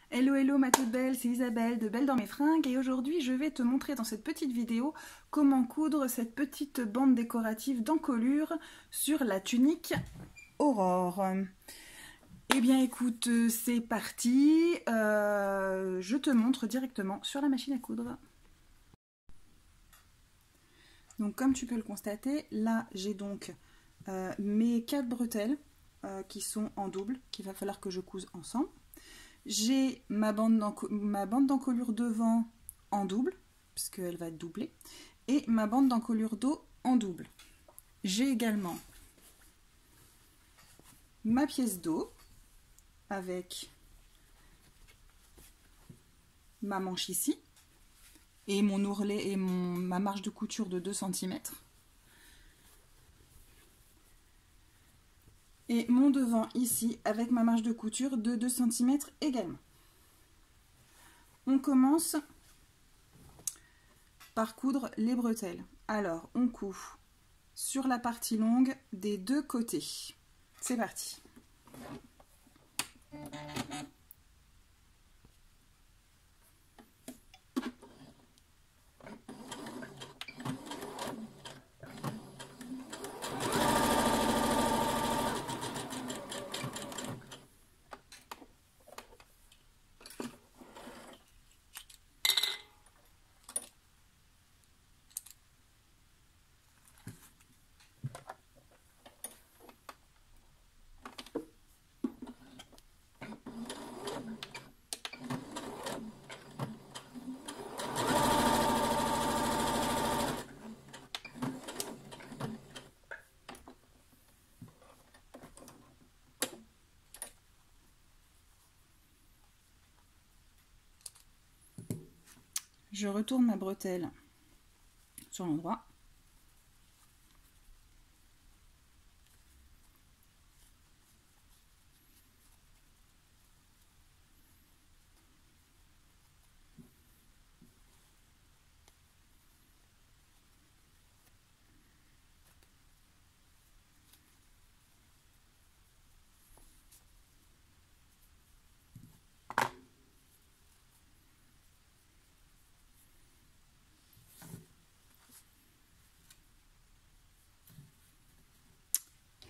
Hello hello ma toute belle, c'est Isabelle de Belle dans mes fringues et aujourd'hui je vais te montrer dans cette petite vidéo comment coudre cette petite bande décorative d'encolure sur la tunique Aurore. Eh bien écoute, c'est parti, je te montre directement sur la machine à coudre. Donc comme tu peux le constater, là j'ai donc mes 4 bretelles qui sont en double, qu'il va falloir que je couse ensemble. J'ai ma bande d'encolure devant en double, puisqu'elle va être doublée, et ma bande d'encolure dos en double. J'ai également ma pièce dos avec ma manche ici, et mon ourlet et ma marge de couture de 2 cm. Et mon devant ici avec ma marge de couture de 2 cm également. On commence par coudre les bretelles. Alors on coud sur la partie longue des deux côtés. C'est parti. Je retourne ma bretelle sur l'endroit.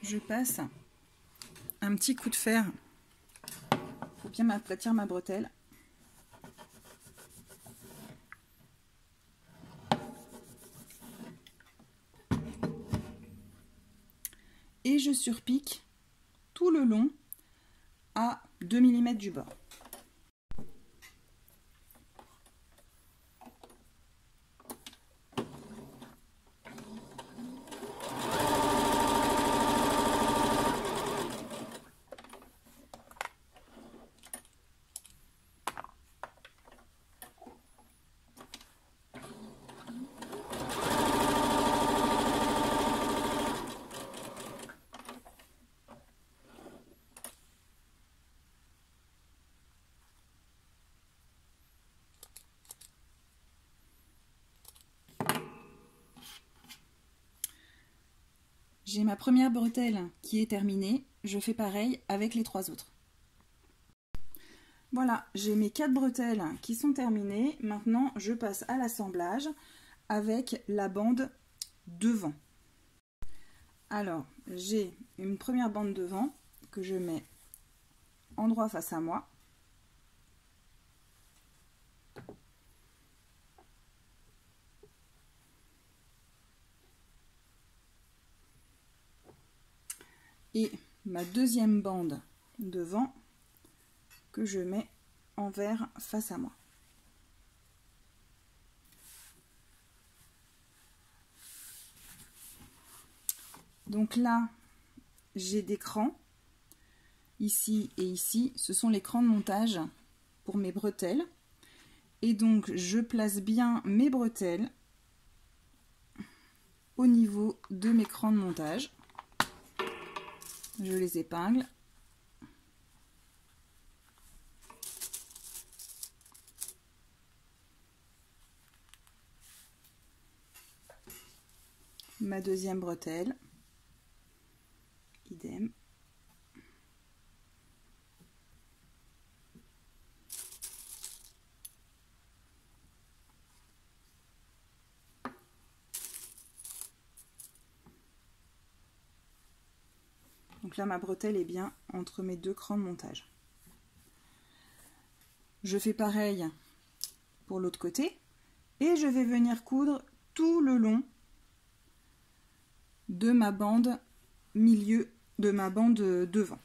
Je passe un petit coup de fer pour bien aplatir ma bretelle. Et je surpique tout le long à 2 mm du bord. J'ai ma première bretelle qui est terminée, je fais pareil avec les 3 autres. Voilà, j'ai mes 4 bretelles qui sont terminées. Maintenant, je passe à l'assemblage avec la bande devant. Alors, j'ai une première bande devant que je mets endroit face à moi. Et ma deuxième bande devant que je mets envers face à moi. Donc là, j'ai des crans, ici et ici, ce sont les crans de montage pour mes bretelles. Et donc, je place bien mes bretelles au niveau de mes crans de montage. Je les épingle. Ma deuxième bretelle, idem. Donc là, ma bretelle est bien entre mes deux crans de montage. Je fais pareil pour l'autre côté et je vais venir coudre tout le long de ma bande milieu, de ma bande devant.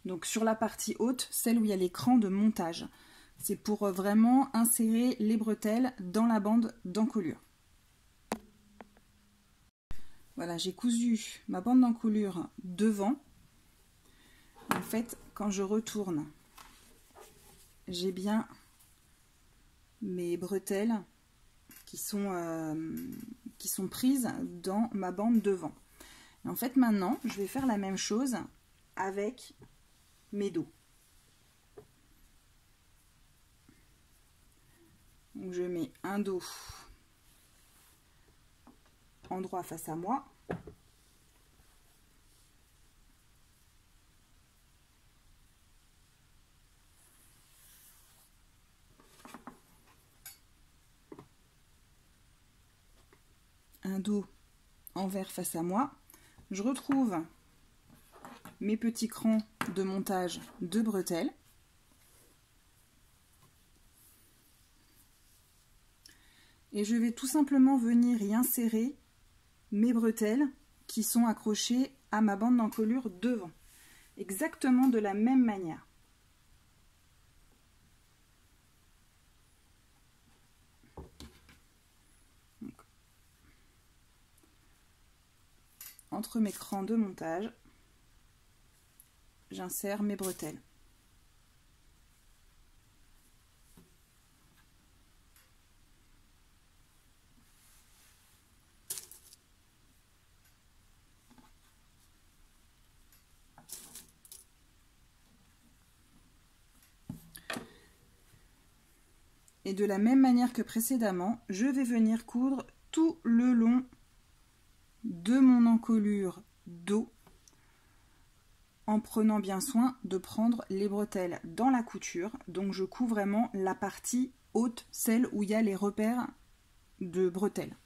Donc sur la partie haute, celle où il y a les crans de montage. C'est pour vraiment insérer les bretelles dans la bande d'encolure. Voilà, j'ai cousu ma bande d'encolure devant. En fait, quand je retourne, j'ai bien mes bretelles qui sont prises dans ma bande devant. Et en fait, maintenant, je vais faire la même chose avec mes dos. Donc, je mets un dos endroit face à moi. Un dos envers face à moi. Je retrouve mes petits crans de montage de bretelles. Et je vais tout simplement venir y insérer mes bretelles qui sont accrochées à ma bande d'encolure devant. Exactement de la même manière. Donc, entre mes crans de montage, j'insère mes bretelles. Et de la même manière que précédemment, je vais venir coudre tout le long de mon encolure dos en prenant bien soin de prendre les bretelles dans la couture. Donc je couds vraiment la partie haute, celle où il y a les repères de bretelles.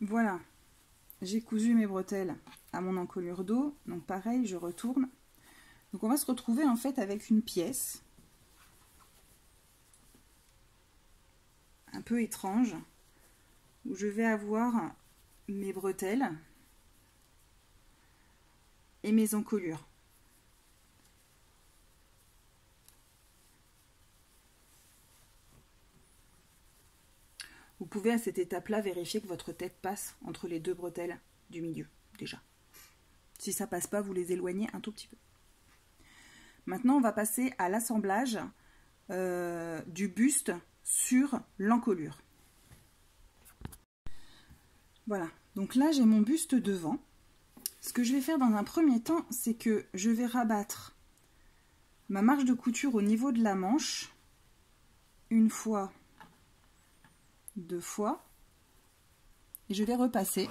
Voilà, j'ai cousu mes bretelles à mon encolure dos. Donc pareil, je retourne. Donc on va se retrouver en fait avec une pièce un peu étrange où je vais avoir mes bretelles et mes encolures. Vous pouvez à cette étape-là vérifier que votre tête passe entre les deux bretelles du milieu déjà. Si ça passe pas, vous les éloignez un tout petit peu. Maintenant, on va passer à l'assemblage du buste sur l'encolure. Voilà, donc là j'ai mon buste devant. Ce que je vais faire dans un premier temps, c'est que je vais rabattre ma marge de couture au niveau de la manche, une fois, deux fois, et je vais repasser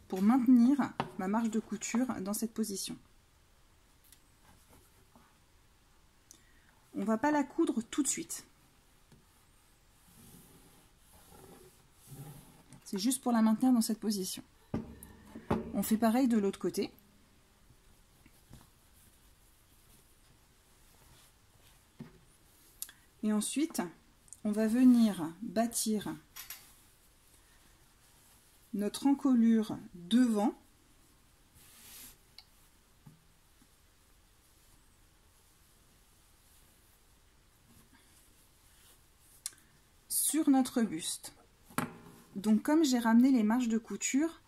pour maintenir ma marge de couture dans cette position. On ne va pas la coudre tout de suite. C'est juste pour la maintenir dans cette position. On fait pareil de l'autre côté. Et ensuite, on va venir bâtir notre encolure devant sur notre buste. Donc comme j'ai ramené les marges de couture,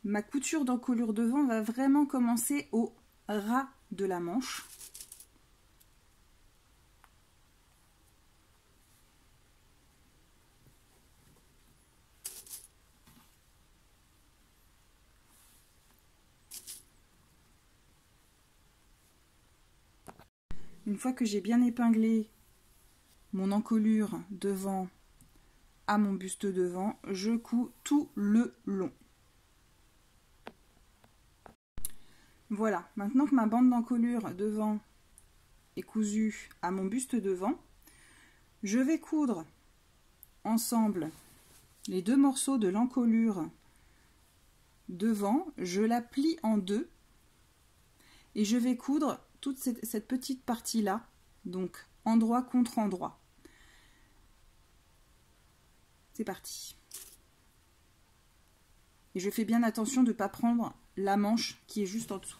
ma couture d'encolure devant va vraiment commencer au ras de la manche. Une fois que j'ai bien épinglé mon encolure devant à mon buste devant, je couds tout le long. Voilà, maintenant que ma bande d'encolure devant est cousue à mon buste devant, je vais coudre ensemble les deux morceaux de l'encolure devant, je la plie en deux et je vais coudre toute cette petite partie-là, donc endroit contre endroit. C'est parti. Et je fais bien attention de ne pas prendre la manche qui est juste en dessous.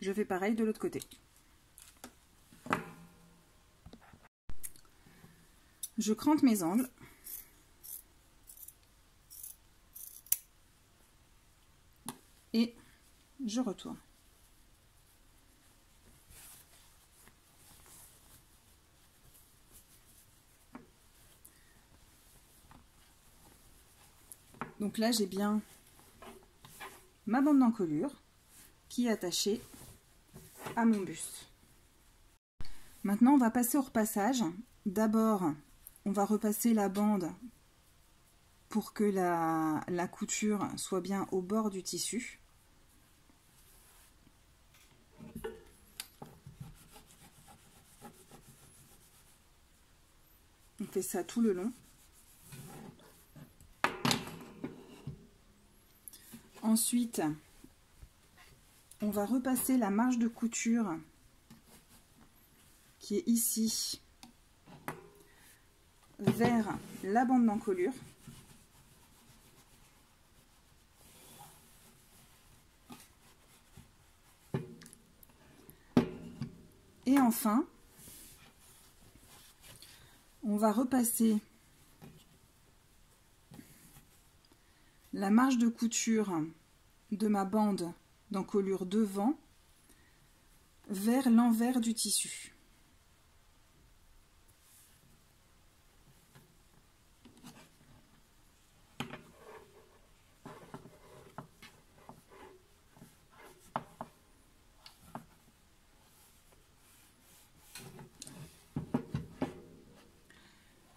Je fais pareil de l'autre côté. Je crante mes angles. Et je retourne. Donc là, j'ai bien ma bande d'encolure qui est attachée à mon buste. Maintenant, on va passer au repassage. D'abord, on va repasser la bande pour que la couture soit bien au bord du tissu. On fait ça tout le long. Ensuite, on va repasser la marge de couture qui est ici vers la bande d'encolure. Et enfin, on va repasser la marge de couture de ma bande d'encolure devant vers l'envers du tissu.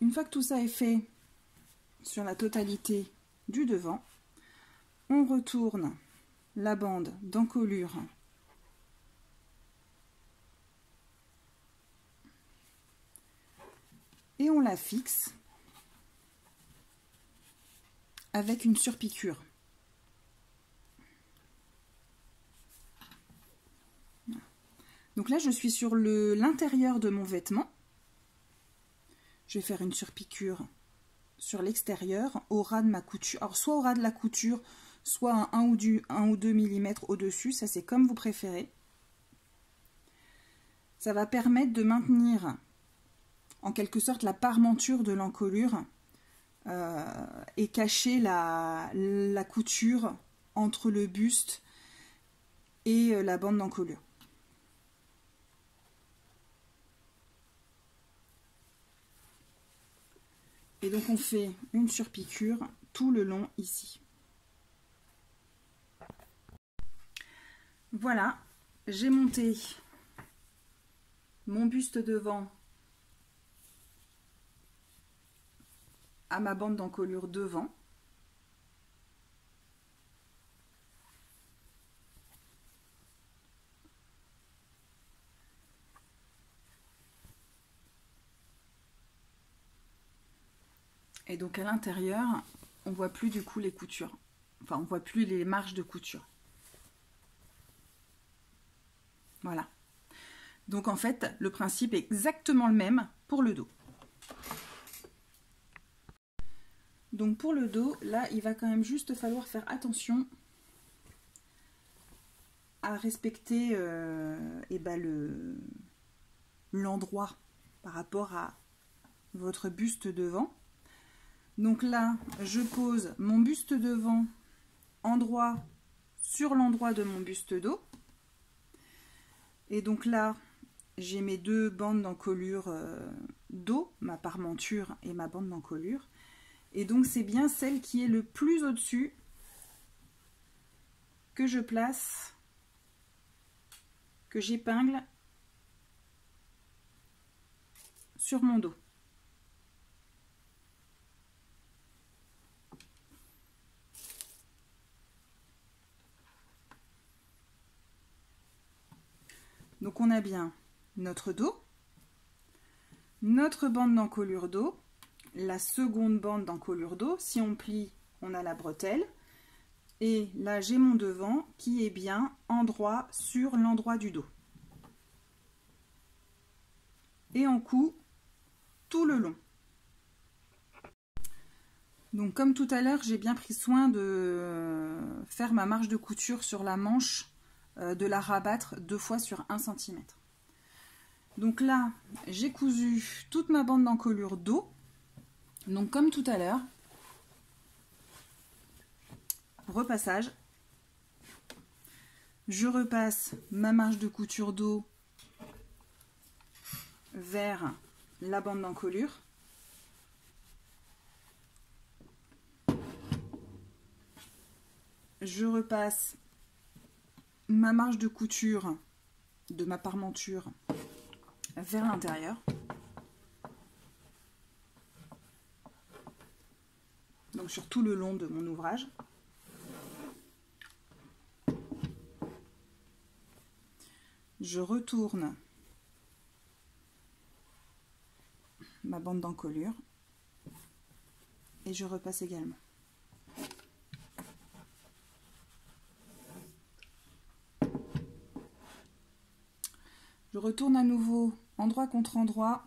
Une fois que tout ça est fait sur la totalité du devant, on retourne la bande d'encolure et on la fixe avec une surpiqûre. Donc là, je suis sur l'intérieur de mon vêtement. Je vais faire une surpiqûre sur l'extérieur au ras de ma couture. Alors soit au ras de la couture, soit 1 ou 2 mm au-dessus, ça c'est comme vous préférez. Ça va permettre de maintenir en quelque sorte la parmenture de l'encolure et cacher la couture entre le buste et la bande d'encolure. Et donc on fait une surpiqûre tout le long ici. Voilà, j'ai monté mon buste devant à ma bande d'encolure devant. Et donc à l'intérieur, on voit plus du coup les coutures. Enfin, on voit plus les marges de couture. Voilà. Donc en fait, le principe est exactement le même pour le dos. Donc pour le dos, là, il va quand même juste falloir faire attention à respecter l'endroit par rapport à votre buste devant. Donc là, je pose mon buste devant sur l'endroit de mon buste dos. Et donc là, j'ai mes deux bandes d'encolure dos, ma parmenture et ma bande d'encolure. Et donc c'est bien celle qui est le plus au-dessus que je place, que j'épingle sur mon dos. Donc on a bien notre dos, notre bande d'encolure dos, la seconde bande d'encolure dos. Si on plie, on a la bretelle. Et là, j'ai mon devant qui est bien endroit sur l'endroit du dos. Et on coud tout le long. Donc comme tout à l'heure, j'ai bien pris soin de faire ma marge de couture sur la manche, de la rabattre 2 fois sur 1 cm. Donc là, j'ai cousu toute ma bande d'encolure dos. Donc comme tout à l'heure, repassage, je repasse ma marge de couture dos vers la bande d'encolure. Je repasse ma marge de couture de ma parmenture vers l'intérieur. Donc sur tout le long de mon ouvrage. Je retourne ma bande d'encolure et je repasse également. Je retourne à nouveau endroit contre endroit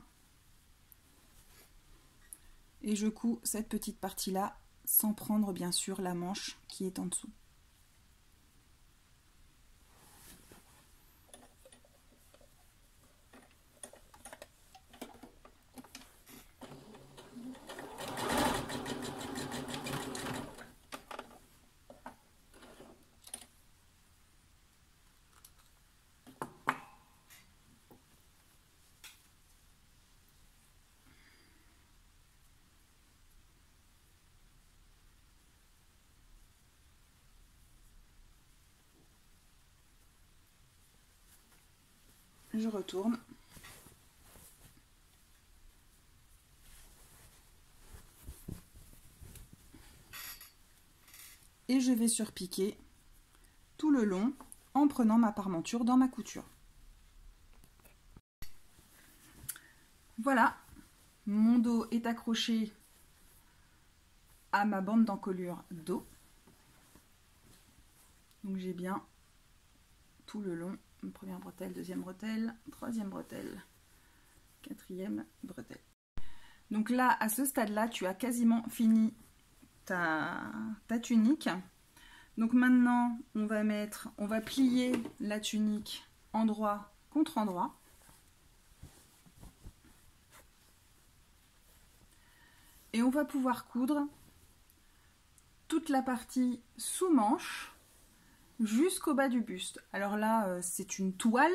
et je couds cette petite partie-là sans prendre bien sûr la manche qui est en dessous. Je retourne. Et je vais surpiquer tout le long en prenant ma parmenture dans ma couture. Voilà, mon dos est accroché à ma bande d'encolure dos. Donc j'ai bien tout le long, une première bretelle, deuxième bretelle, troisième bretelle, quatrième bretelle. Donc là, à ce stade-là, tu as quasiment fini ta tunique. Donc maintenant, on va plier la tunique endroit contre endroit. Et on va pouvoir coudre toute la partie sous manche jusqu'au bas du buste. Alors là, c'est une toile,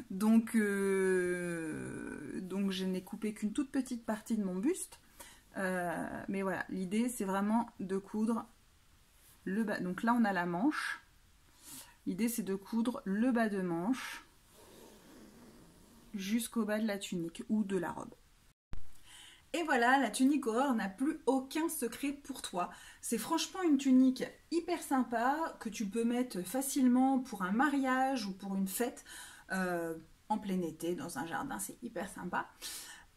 donc je n'ai coupé qu'une toute petite partie de mon buste. Mais voilà, l'idée c'est vraiment de coudre le bas. Donc là on a la manche. L'idée c'est de coudre le bas de manche jusqu'au bas de la tunique ou de la robe. Et voilà, la tunique Aurore n'a plus aucun secret pour toi. C'est franchement une tunique hyper sympa que tu peux mettre facilement pour un mariage ou pour une fête en plein été dans un jardin, c'est hyper sympa.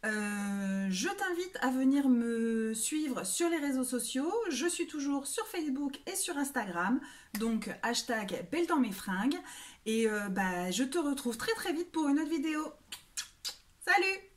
Je t'invite à venir me suivre sur les réseaux sociaux. Je suis toujours sur Facebook et sur Instagram, donc hashtag Belle dans mes fringues. Et je te retrouve très très vite pour une autre vidéo. Salut!